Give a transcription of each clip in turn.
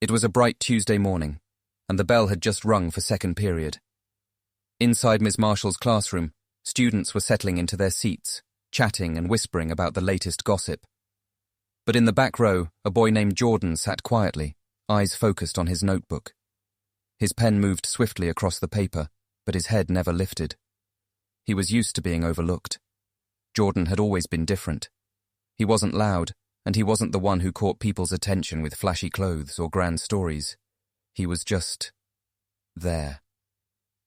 It was a bright Tuesday morning, and the bell had just rung for second period. Inside Ms. Marshall's classroom, students were settling into their seats, chatting and whispering about the latest gossip. But in the back row, a boy named Jordan sat quietly, eyes focused on his notebook. His pen moved swiftly across the paper, but his head never lifted. He was used to being overlooked. Jordan had always been different. He wasn't loud, and he wasn't the one who caught people's attention with flashy clothes or grand stories. He was just there.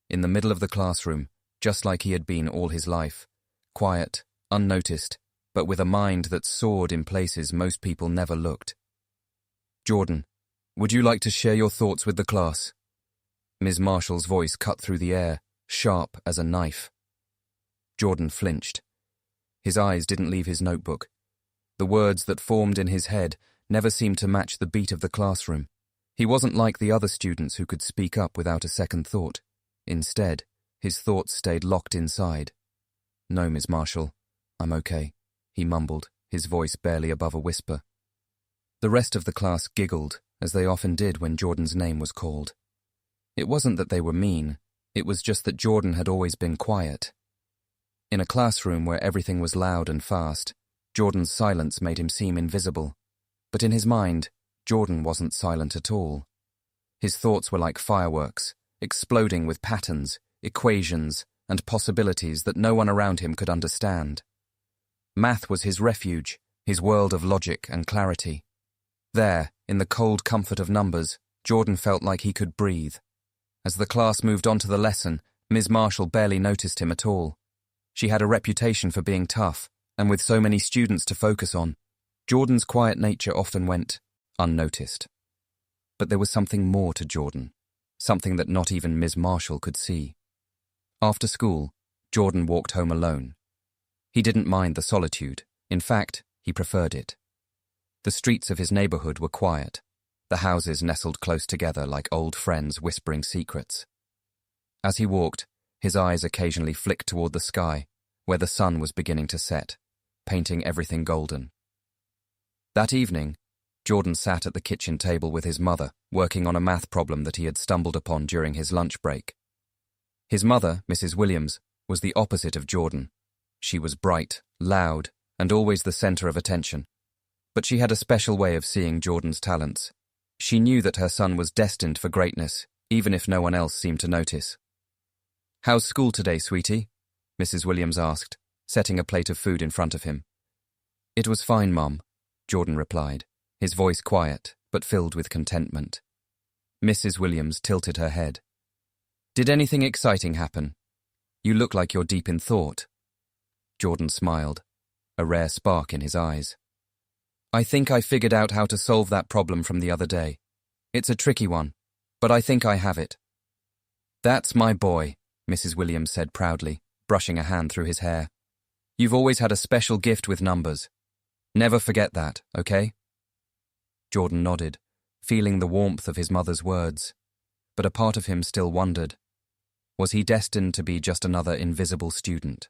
In the middle of the classroom, just like he had been all his life, quiet, unnoticed, but with a mind that soared in places most people never looked. "Jordan, would you like to share your thoughts with the class?" Ms. Marshall's voice cut through the air, sharp as a knife. Jordan flinched. His eyes didn't leave his notebook. The words that formed in his head never seemed to match the beat of the classroom. He wasn't like the other students who could speak up without a second thought. Instead, his thoughts stayed locked inside. "No, Ms. Marshall, I'm okay," he mumbled, his voice barely above a whisper. The rest of the class giggled, as they often did when Jordan's name was called. It wasn't that they were mean, it was just that Jordan had always been quiet. In a classroom where everything was loud and fast, Jordan's silence made him seem invisible. But in his mind, Jordan wasn't silent at all. His thoughts were like fireworks, exploding with patterns, equations, and possibilities that no one around him could understand. Math was his refuge, his world of logic and clarity. There, in the cold comfort of numbers, Jordan felt like he could breathe. As the class moved on to the lesson, Ms. Marshall barely noticed him at all. She had a reputation for being tough, and with so many students to focus on, Jordan's quiet nature often went unnoticed. But there was something more to Jordan, something that not even Ms. Marshall could see. After school, Jordan walked home alone. He didn't mind the solitude. In fact, he preferred it. The streets of his neighborhood were quiet, the houses nestled close together like old friends whispering secrets. As he walked, his eyes occasionally flicked toward the sky, where the sun was beginning to set, painting everything golden. That evening, Jordan sat at the kitchen table with his mother, working on a math problem that he had stumbled upon during his lunch break. His mother, Mrs. Williams, was the opposite of Jordan. She was bright, loud, and always the center of attention. But she had a special way of seeing Jordan's talents. She knew that her son was destined for greatness, even if no one else seemed to notice. "How's school today, sweetie?" Mrs. Williams asked, setting a plate of food in front of him. "It was fine, Mum," Jordan replied, his voice quiet, but filled with contentment. Mrs. Williams tilted her head. "Did anything exciting happen? You look like you're deep in thought." Jordan smiled, a rare spark in his eyes. "I think I figured out how to solve that problem from the other day. It's a tricky one, but I think I have it." "That's my boy," Mrs. Williams said proudly, brushing a hand through his hair. "You've always had a special gift with numbers. Never forget that, okay?" Jordan nodded, feeling the warmth of his mother's words, but a part of him still wondered. Was he destined to be just another invisible student?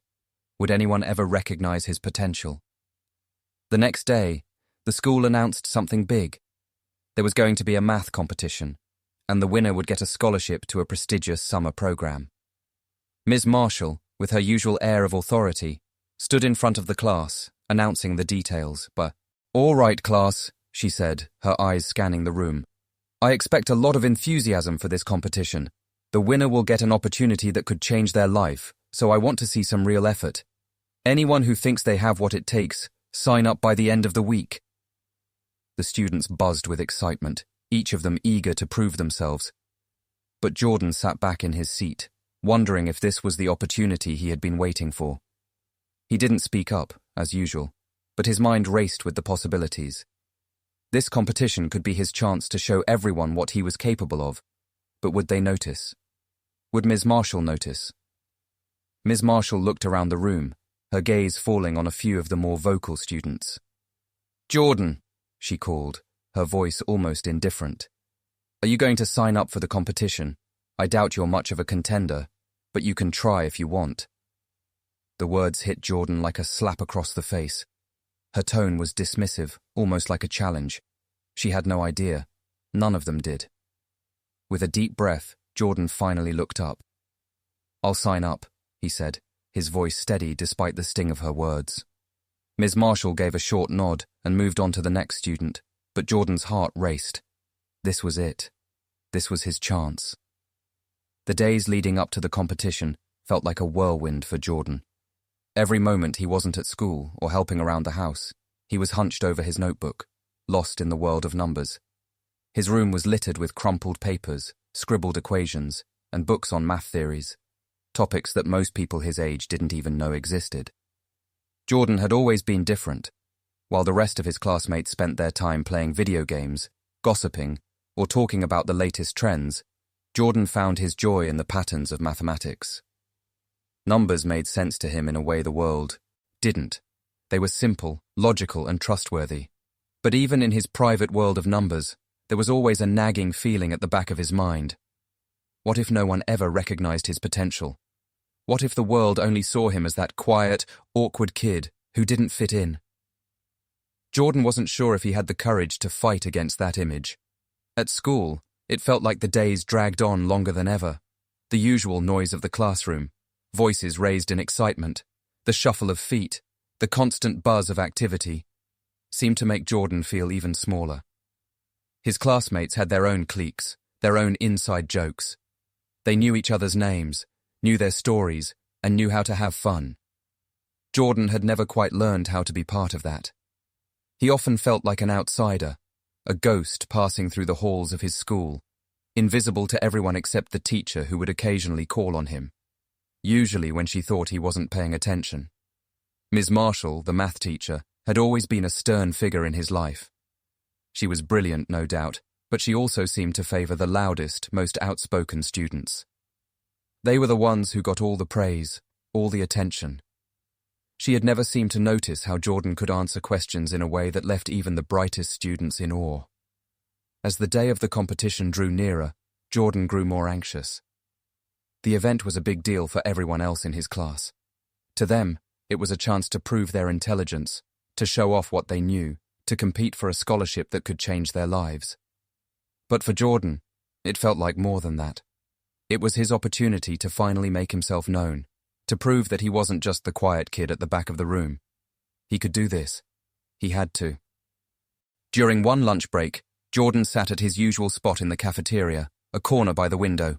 Would anyone ever recognize his potential? The next day, the school announced something big. There was going to be a math competition, and the winner would get a scholarship to a prestigious summer program. Ms. Marshall, with her usual air of authority, stood in front of the class, announcing the details, but, "All right, class," she said, her eyes scanning the room. "I expect a lot of enthusiasm for this competition. The winner will get an opportunity that could change their life, so I want to see some real effort. Anyone who thinks they have what it takes, sign up by the end of the week." The students buzzed with excitement, each of them eager to prove themselves. But Jordan sat back in his seat, wondering if this was the opportunity he had been waiting for. He didn't speak up, as usual, but his mind raced with the possibilities. This competition could be his chance to show everyone what he was capable of, but would they notice? Would Ms. Marshall notice? Ms. Marshall looked around the room, her gaze falling on a few of the more vocal students. "Jordan," she called, her voice almost indifferent. "Are you going to sign up for the competition? I doubt you're much of a contender, but you can try if you want." The words hit Jordan like a slap across the face. Her tone was dismissive, almost like a challenge. She had no idea. None of them did. With a deep breath, Jordan finally looked up. "I'll sign up," he said, his voice steady despite the sting of her words. Ms. Marshall gave a short nod and moved on to the next student, but Jordan's heart raced. This was it. This was his chance. The days leading up to the competition felt like a whirlwind for Jordan. Every moment he wasn't at school or helping around the house, he was hunched over his notebook, lost in the world of numbers. His room was littered with crumpled papers, scribbled equations, and books on math theories, topics that most people his age didn't even know existed. Jordan had always been different. While the rest of his classmates spent their time playing video games, gossiping, or talking about the latest trends, Jordan found his joy in the patterns of mathematics. Numbers made sense to him in a way the world didn't. They were simple, logical, and trustworthy. But even in his private world of numbers, there was always a nagging feeling at the back of his mind. What if no one ever recognized his potential? What if the world only saw him as that quiet, awkward kid who didn't fit in? Jordan wasn't sure if he had the courage to fight against that image. At school, it felt like the days dragged on longer than ever. The usual noise of the classroom, voices raised in excitement, the shuffle of feet, the constant buzz of activity, seemed to make Jordan feel even smaller. His classmates had their own cliques, their own inside jokes. They knew each other's names, knew their stories, and knew how to have fun. Jordan had never quite learned how to be part of that. He often felt like an outsider, a ghost passing through the halls of his school, invisible to everyone except the teacher who would occasionally call on him, usually when she thought he wasn't paying attention. Ms. Marshall, the math teacher, had always been a stern figure in his life. She was brilliant, no doubt, but she also seemed to favor the loudest, most outspoken students. They were the ones who got all the praise, all the attention. She had never seemed to notice how Jordan could answer questions in a way that left even the brightest students in awe. As the day of the competition drew nearer, Jordan grew more anxious. The event was a big deal for everyone else in his class. To them, it was a chance to prove their intelligence, to show off what they knew, to compete for a scholarship that could change their lives. But for Jordan, it felt like more than that. It was his opportunity to finally make himself known, to prove that he wasn't just the quiet kid at the back of the room. He could do this. He had to. During one lunch break, Jordan sat at his usual spot in the cafeteria, a corner by the window.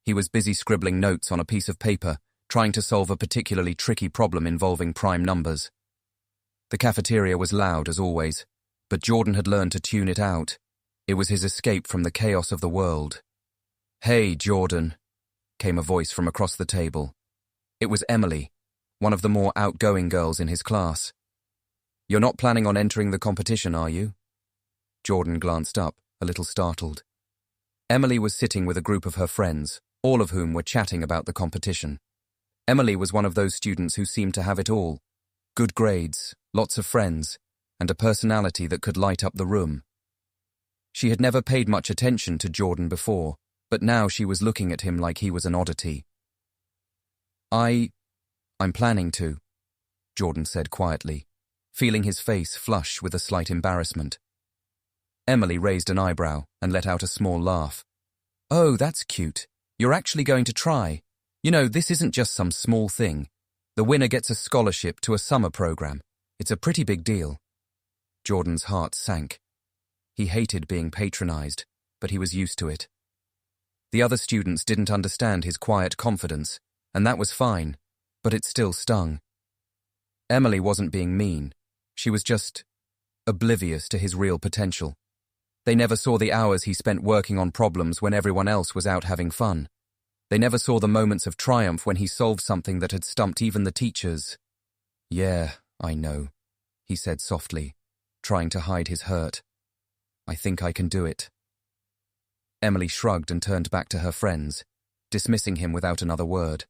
He was busy scribbling notes on a piece of paper, trying to solve a particularly tricky problem involving prime numbers. The cafeteria was loud as always, but Jordan had learned to tune it out. It was his escape from the chaos of the world. "Hey, Jordan," came a voice from across the table. It was Emily, one of the more outgoing girls in his class. "You're not planning on entering the competition, are you?" Jordan glanced up, a little startled. Emily was sitting with a group of her friends, all of whom were chatting about the competition. Emily was one of those students who seemed to have it all. Good grades, lots of friends, and a personality that could light up the room. She had never paid much attention to Jordan before, but now she was looking at him like he was an oddity. I'm planning to," Jordan said quietly, feeling his face flush with a slight embarrassment. Emily raised an eyebrow and let out a small laugh. "Oh, that's cute. You're actually going to try. You know, this isn't just some small thing. The winner gets a scholarship to a summer program. It's a pretty big deal." Jordan's heart sank. He hated being patronized, but he was used to it. The other students didn't understand his quiet confidence, and that was fine, but it still stung. Emily wasn't being mean. She was just oblivious to his real potential. They never saw the hours he spent working on problems when everyone else was out having fun. They never saw the moments of triumph when he solved something that had stumped even the teachers. "Yeah, I know," he said softly, trying to hide his hurt. "I think I can do it." Emily shrugged and turned back to her friends, dismissing him without another word.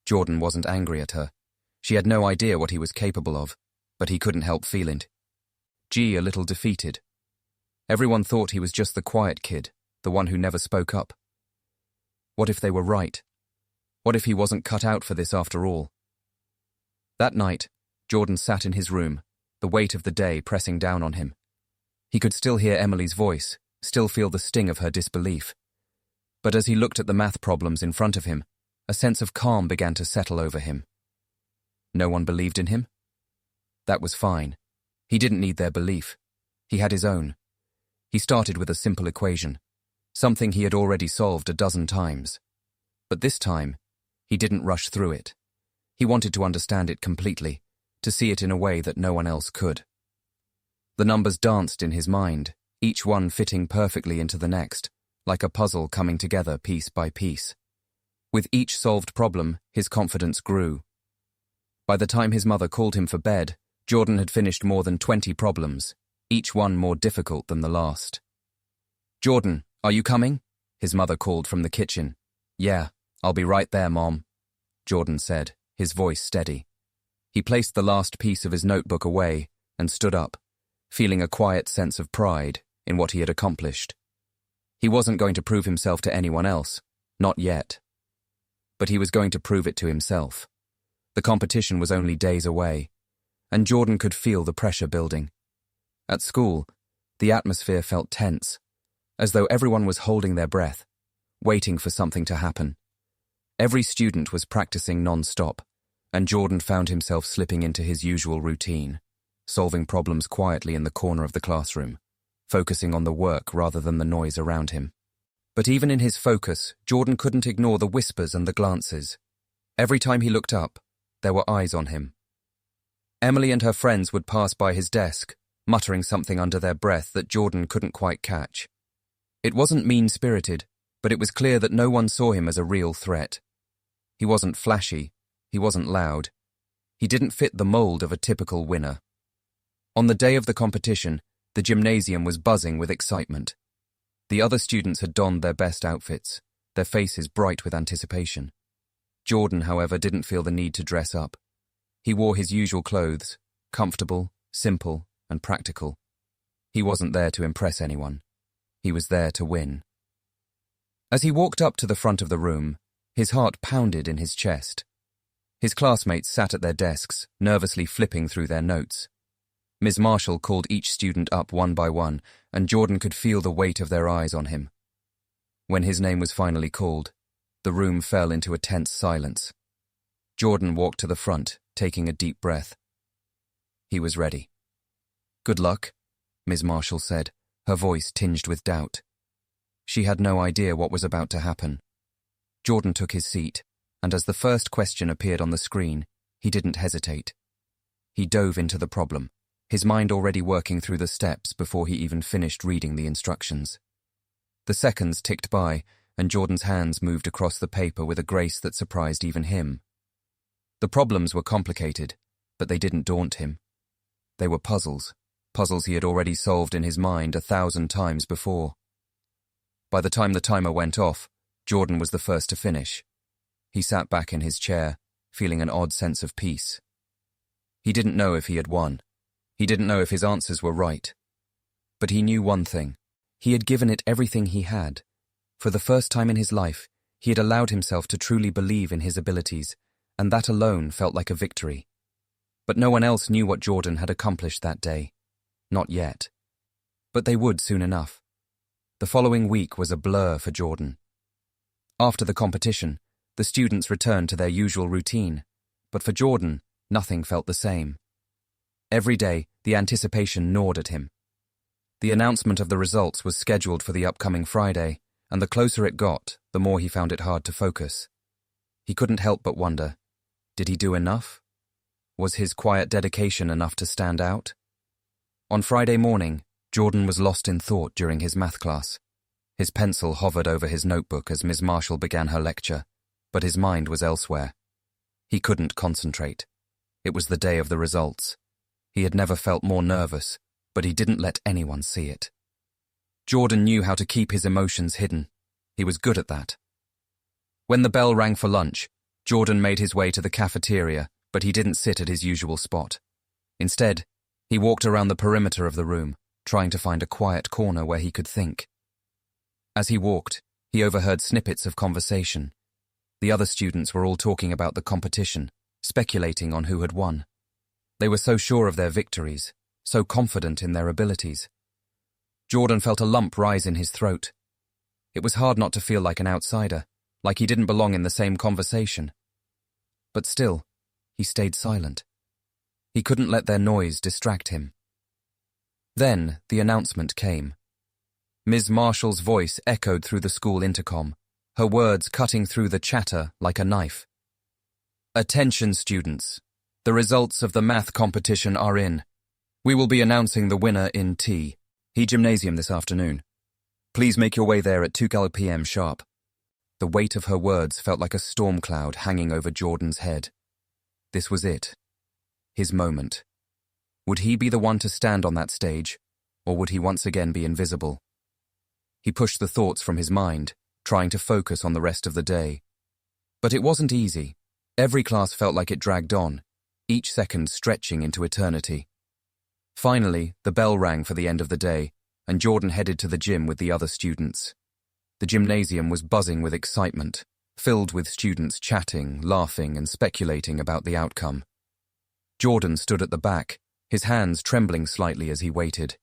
Jordan wasn't angry at her. She had no idea what he was capable of, but he couldn't help feeling it. A little defeated. Everyone thought he was just the quiet kid, the one who never spoke up. What if they were right? What if he wasn't cut out for this after all? That night, Jordan sat in his room, the weight of the day pressing down on him. He could still hear Emily's voice, still feel the sting of her disbelief. But as he looked at the math problems in front of him, a sense of calm began to settle over him. No one believed in him? That was fine. He didn't need their belief. He had his own. He started with a simple equation, something he had already solved a dozen times. But this time, he didn't rush through it. He wanted to understand it completely, to see it in a way that no one else could. The numbers danced in his mind, each one fitting perfectly into the next, like a puzzle coming together piece by piece. With each solved problem, his confidence grew. By the time his mother called him for bed, Jordan had finished more than 20 problems, each one more difficult than the last. "Jordan, are you coming?" his mother called from the kitchen. "Yeah, I'll be right there, Mom," Jordan said, his voice steady. He placed the last piece of his notebook away and stood up, feeling a quiet sense of pride in what he had accomplished. He wasn't going to prove himself to anyone else, not yet. But he was going to prove it to himself. The competition was only days away, and Jordan could feel the pressure building. At school, the atmosphere felt tense, as though everyone was holding their breath, waiting for something to happen. Every student was practicing non-stop, and Jordan found himself slipping into his usual routine, solving problems quietly in the corner of the classroom, focusing on the work rather than the noise around him. But even in his focus, Jordan couldn't ignore the whispers and the glances. Every time he looked up, there were eyes on him. Emily and her friends would pass by his desk, muttering something under their breath that Jordan couldn't quite catch. It wasn't mean-spirited, but it was clear that no one saw him as a real threat. He wasn't flashy, he wasn't loud. He didn't fit the mold of a typical winner. On the day of the competition, the gymnasium was buzzing with excitement. The other students had donned their best outfits, their faces bright with anticipation. Jordan, however, didn't feel the need to dress up. He wore his usual clothes, comfortable, simple, and practical. He wasn't there to impress anyone. He was there to win. As he walked up to the front of the room, his heart pounded in his chest. His classmates sat at their desks, nervously flipping through their notes. Ms. Marshall called each student up one by one, and Jordan could feel the weight of their eyes on him. When his name was finally called, the room fell into a tense silence. Jordan walked to the front, taking a deep breath. He was ready. "Good luck," Ms. Marshall said, her voice tinged with doubt. She had no idea what was about to happen. Jordan took his seat, and as the first question appeared on the screen, he didn't hesitate. He dove into the problem, his mind already working through the steps before he even finished reading the instructions. The seconds ticked by, and Jordan's hands moved across the paper with a grace that surprised even him. The problems were complicated, but they didn't daunt him. They were puzzles he had already solved in his mind 1,000 times before. By the time the timer went off, Jordan was the first to finish. He sat back in his chair, feeling an odd sense of peace. He didn't know if he had won. He didn't know if his answers were right. But he knew one thing. He had given it everything he had. For the first time in his life, he had allowed himself to truly believe in his abilities, and that alone felt like a victory. But no one else knew what Jordan had accomplished that day. Not yet. But they would soon enough. The following week was a blur for Jordan. After the competition, the students returned to their usual routine, but for Jordan, nothing felt the same. Every day, the anticipation gnawed at him. The announcement of the results was scheduled for the upcoming Friday, and the closer it got, the more he found it hard to focus. He couldn't help but wonder, did he do enough? Was his quiet dedication enough to stand out? On Friday morning, Jordan was lost in thought during his math class. His pencil hovered over his notebook as Ms. Marshall began her lecture, but his mind was elsewhere. He couldn't concentrate. It was the day of the results. He had never felt more nervous, but he didn't let anyone see it. Jordan knew how to keep his emotions hidden. He was good at that. When the bell rang for lunch, Jordan made his way to the cafeteria, but he didn't sit at his usual spot. Instead, he walked around the perimeter of the room, trying to find a quiet corner where he could think. As he walked, he overheard snippets of conversation. The other students were all talking about the competition, speculating on who had won. They were so sure of their victories, so confident in their abilities. Jordan felt a lump rise in his throat. It was hard not to feel like an outsider, like he didn't belong in the same conversation. But still, he stayed silent. He couldn't let their noise distract him. Then the announcement came. Ms. Marshall's voice echoed through the school intercom, her words cutting through the chatter like a knife. Attention, students. The results of the math competition are in. We will be announcing the winner in T. Gymnasium this afternoon. Please make your way there at 2 p.m. sharp. The weight of her words felt like a storm cloud hanging over Jordan's head. This was it. His moment. Would he be the one to stand on that stage, or would he once again be invisible? He pushed the thoughts from his mind, trying to focus on the rest of the day. But it wasn't easy. Every class felt like it dragged on, each second stretching into eternity. Finally, the bell rang for the end of the day, and Jordan headed to the gym with the other students. The gymnasium was buzzing with excitement, filled with students chatting, laughing, and speculating about the outcome. Jordan stood at the back, his hands trembling slightly as he waited.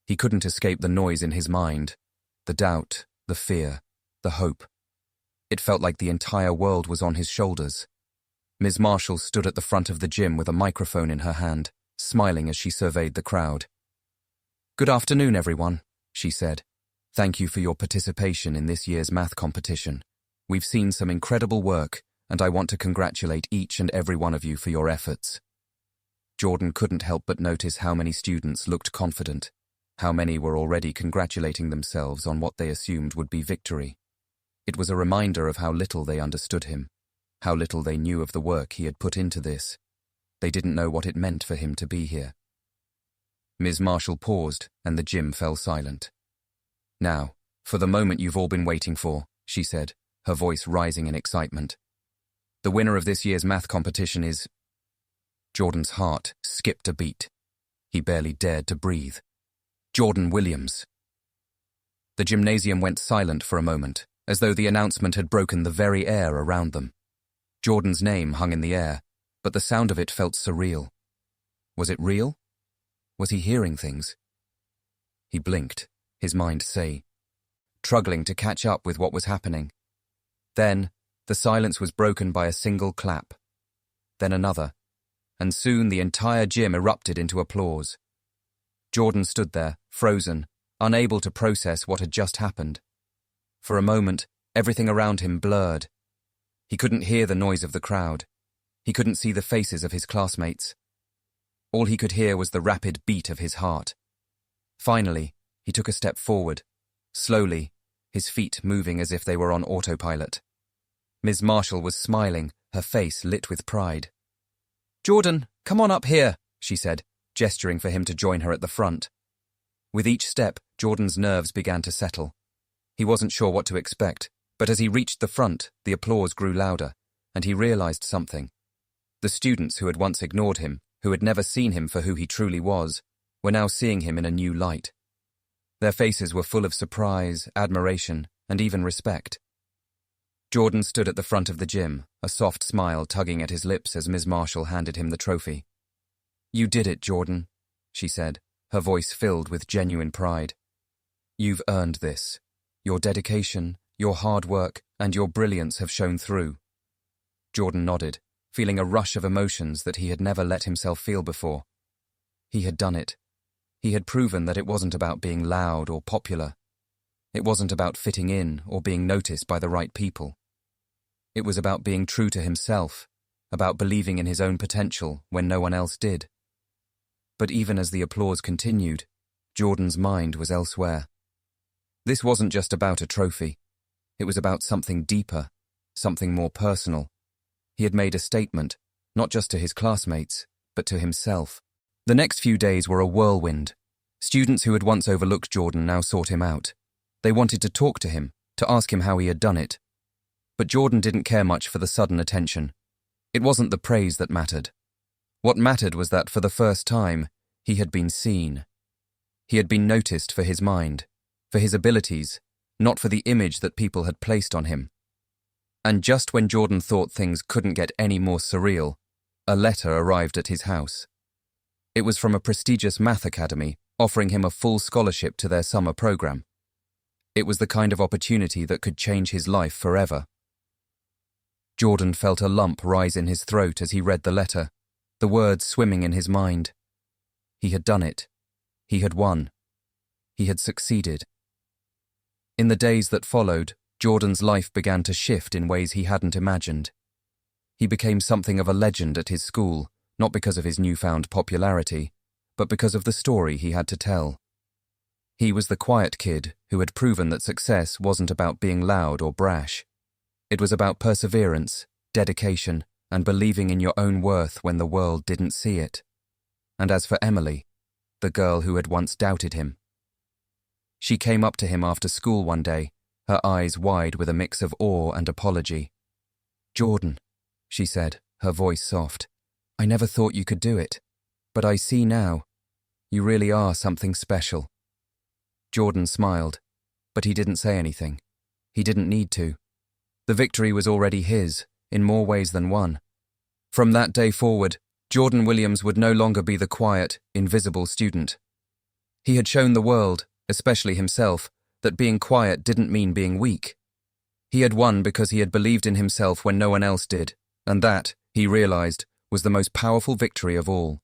He couldn't escape the noise in his mind, the doubt, the fear, the hope. It felt like the entire world was on his shoulders. Ms. Marshall stood at the front of the gym with a microphone in her hand, smiling as she surveyed the crowd. "Good afternoon, everyone," she said. "Thank you for your participation in this year's math competition. We've seen some incredible work, and I want to congratulate each and every one of you for your efforts." Jordan couldn't help but notice how many students looked confident, how many were already congratulating themselves on what they assumed would be victory. It was a reminder of how little they understood him, how little they knew of the work he had put into this. They didn't know what it meant for him to be here. Ms. Marshall paused, and the gym fell silent. "Now, for the moment you've all been waiting for," she said, her voice rising in excitement. "The winner of this year's math competition is—" Jordan's heart skipped a beat. He barely dared to breathe. "Jordan Williams." The gymnasium went silent for a moment, as though the announcement had broken the very air around them. Jordan's name hung in the air, but the sound of it felt surreal. Was it real? Was he hearing things? He blinked, his mind struggling to catch up with what was happening. Then, the silence was broken by a single clap. Then another, and soon the entire gym erupted into applause. Jordan stood there, frozen, unable to process what had just happened. For a moment, everything around him blurred. He couldn't hear the noise of the crowd. He couldn't see the faces of his classmates. All he could hear was the rapid beat of his heart. Finally, he took a step forward, slowly, his feet moving as if they were on autopilot. Ms. Marshall was smiling, her face lit with pride. "Jordan, come on up here," she said, gesturing for him to join her at the front. With each step, Jordan's nerves began to settle. He wasn't sure what to expect, but as he reached the front, the applause grew louder, and he realized something. The students who had once ignored him, who had never seen him for who he truly was, were now seeing him in a new light. Their faces were full of surprise, admiration, and even respect. Jordan stood at the front of the gym, a soft smile tugging at his lips as Ms. Marshall handed him the trophy. "You did it, Jordan," she said, her voice filled with genuine pride. "You've earned this. Your dedication, your hard work, and your brilliance have shown through." Jordan nodded, feeling a rush of emotions that he had never let himself feel before. He had done it. He had proven that it wasn't about being loud or popular. It wasn't about fitting in or being noticed by the right people. It was about being true to himself, about believing in his own potential when no one else did. But even as the applause continued, Jordan's mind was elsewhere. This wasn't just about a trophy. It was about something deeper, something more personal. He had made a statement, not just to his classmates, but to himself. The next few days were a whirlwind. Students who had once overlooked Jordan now sought him out. They wanted to talk to him, to ask him how he had done it. But Jordan didn't care much for the sudden attention. It wasn't the praise that mattered. What mattered was that for the first time, he had been seen. He had been noticed for his mind, for his abilities, not for the image that people had placed on him. And just when Jordan thought things couldn't get any more surreal, a letter arrived at his house. It was from a prestigious math academy offering him a full scholarship to their summer program. It was the kind of opportunity that could change his life forever. Jordan felt a lump rise in his throat as he read the letter, the words swimming in his mind. He had done it. He had won. He had succeeded. In the days that followed, Jordan's life began to shift in ways he hadn't imagined. He became something of a legend at his school, not because of his newfound popularity, but because of the story he had to tell. He was the quiet kid who had proven that success wasn't about being loud or brash. It was about perseverance, dedication, and believing in your own worth when the world didn't see it. And as for Emily, the girl who had once doubted him, she came up to him after school one day, her eyes wide with a mix of awe and apology. "Jordan," she said, her voice soft, "I never thought you could do it, but I see now. You really are something special." Jordan smiled, but he didn't say anything. He didn't need to. The victory was already his, in more ways than one. From that day forward, Jordan Williams would no longer be the quiet, invisible student. He had shown the world, especially himself, that being quiet didn't mean being weak. He had won because he had believed in himself when no one else did, and that, he realized, was the most powerful victory of all.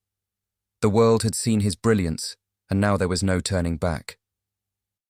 The world had seen his brilliance, and now there was no turning back.